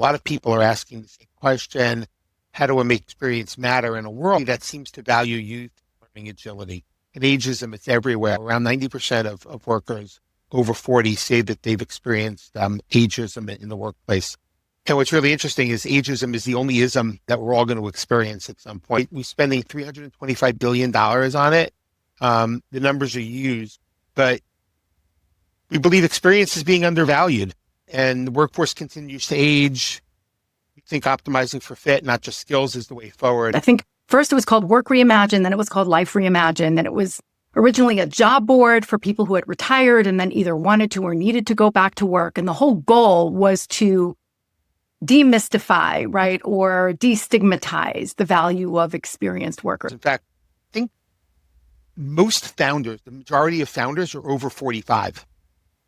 lot of people are asking the same question. How do I make experience matter in a world that seems to value youth, learning, agility? And ageism, it's everywhere. Around 90% of workers over 40 say that they've experienced ageism in the workplace. And what's really interesting is ageism is the only ism that we're all going to experience at some point. We're spending $325 billion on it. The numbers are used, but we believe experience is being undervalued, and the workforce continues to age. We think optimizing for fit, not just skills, is the way forward. I think first it was called Work Reimagined, then it was called Life Reimagined, and it was originally a job board for people who had retired and then either wanted to or needed to go back to work. And the whole goal was to demystify, right, or destigmatize the value of experienced workers. In fact, I think most founders, the majority of founders are over 45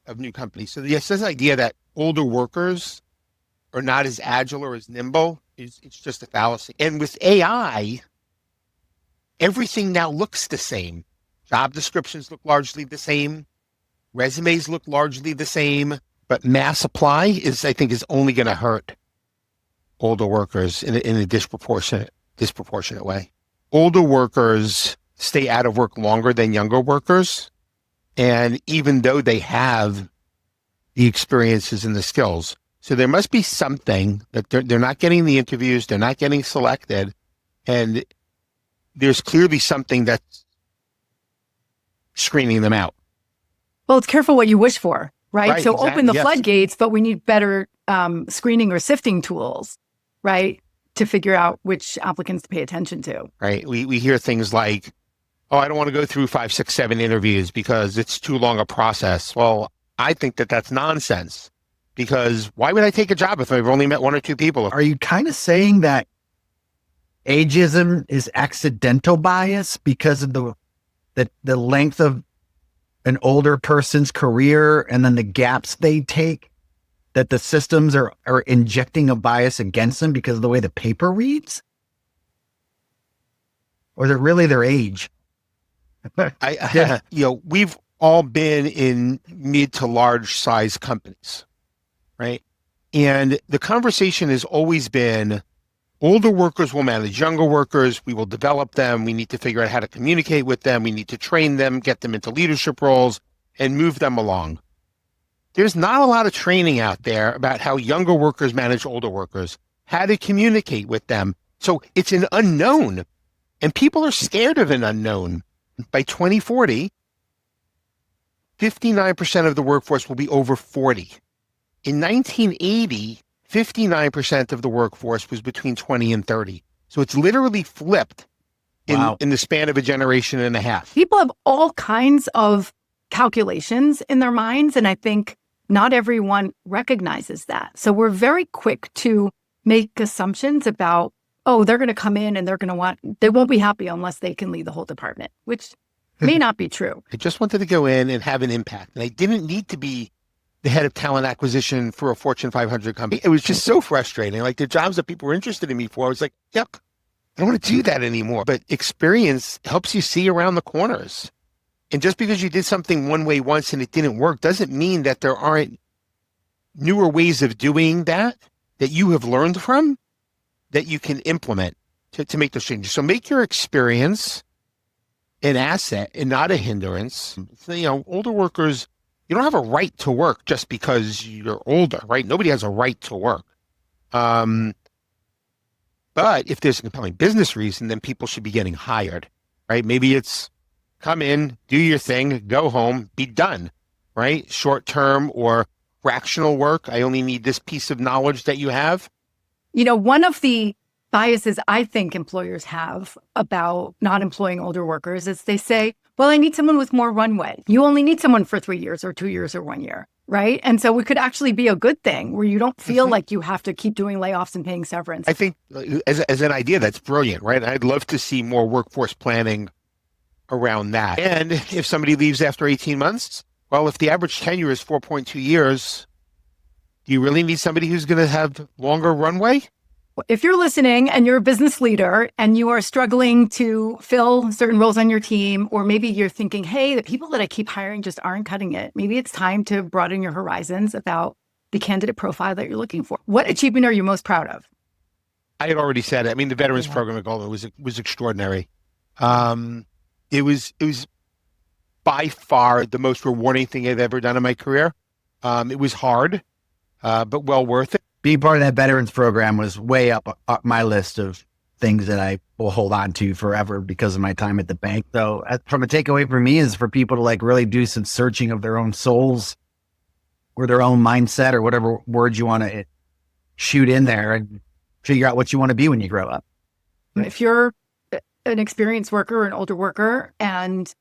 of new companies. So yes, this idea that older workers are not as agile or as nimble it's just a fallacy. And with AI, everything now looks the same. Job descriptions look largely the same. Resumes look largely the same. But mass apply is only going to hurt older workers in a disproportionate way. Older workers stay out of work longer than younger workers. And even though they have the experiences and the skills, so there must be something that they're not getting the interviews, they're not getting selected, and there's clearly something that's screening them out. Well, it's careful what you wish for, right? So exactly, open the yes. floodgates, but we need better screening or sifting tools, right, to figure out which applicants to pay attention to. Right. We hear things like, oh, I don't want to go through 5, 6, 7 interviews because it's too long a process. Well, I think that that's nonsense, because why would I take a job if I've only met 1 or 2 people? Are you kind of saying that ageism is accidental bias because of the length of an older person's career and then the gaps they take, that the systems are injecting a bias against them because of the way the paper reads? Or is it really their age? We've all been in mid to large size companies, right? And the conversation has always been, older workers will manage younger workers. We will develop them. We need to figure out how to communicate with them. We need to train them, get them into leadership roles, and move them along. There's not a lot of training out there about how younger workers manage older workers, how to communicate with them. So it's an unknown, and people are scared of an unknown. By 2040, 59% of the workforce will be over 40. In 1980, 59% of the workforce was between 20 and 30. So it's literally flipped in the span of a generation and a half. People have all kinds of calculations in their minds, and I think not everyone recognizes that. So we're very quick to make assumptions about, oh, they're going to come in and they won't be happy unless they can lead the whole department, which may not be true. I just wanted to go in and have an impact, and I didn't need to be the head of talent acquisition for a Fortune 500 company. It was just so frustrating. Like, the jobs that people were interested in me for, I was like, yuck, I don't want to do that anymore. But experience helps you see around the corners. And just because you did something one way once and it didn't work doesn't mean that there aren't newer ways of doing that you have learned from, that you can implement to make those changes. So make your experience an asset and not a hindrance. Older workers, you don't have a right to work just because you're older, right? Nobody has a right to work. But if there's a compelling business reason, then people should be getting hired, right? Maybe it's come in, do your thing, go home, be done, right? Short-term or fractional work. I only need this piece of knowledge that you have. One of the biases I think employers have about not employing older workers is they say, well, I need someone with more runway. You only need someone for 3 years or 2 years or 1 year, right? And so it could actually be a good thing where you don't feel like you have to keep doing layoffs and paying severance. I think as an idea, that's brilliant, right? I'd love to see more workforce planning around that. And if somebody leaves after 18 months, well, if the average tenure is 4.2 years, do you really need somebody who's going to have longer runway? If you're listening and you're a business leader and you are struggling to fill certain roles on your team, or maybe you're thinking, hey, the people that I keep hiring just aren't cutting it. Maybe it's time to broaden your horizons about the candidate profile that you're looking for. What achievement are you most proud of? I had already said it. I mean, the veterans program at Goldman was extraordinary. It was by far the most rewarding thing I've ever done in my career. It was hard, but well worth it. Being part of that veterans program was way up my list of things that I will hold on to forever because of my time at the bank. So from a takeaway for me is for people to like really do some searching of their own souls or their own mindset or whatever words you want to shoot in there and figure out what you want to be when you grow up. If you're an experienced worker or an older worker and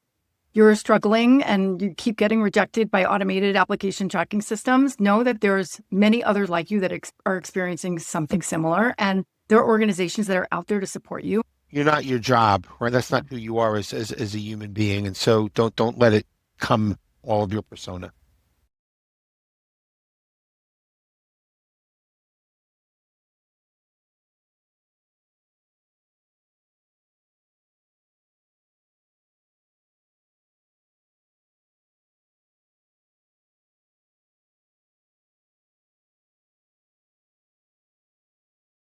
you're struggling and you keep getting rejected by automated application tracking systems, know that there's many others like you that are experiencing something similar. And there are organizations that are out there to support you. You're not your job, right? That's not who you are as a human being. And so don't let it come all of your persona.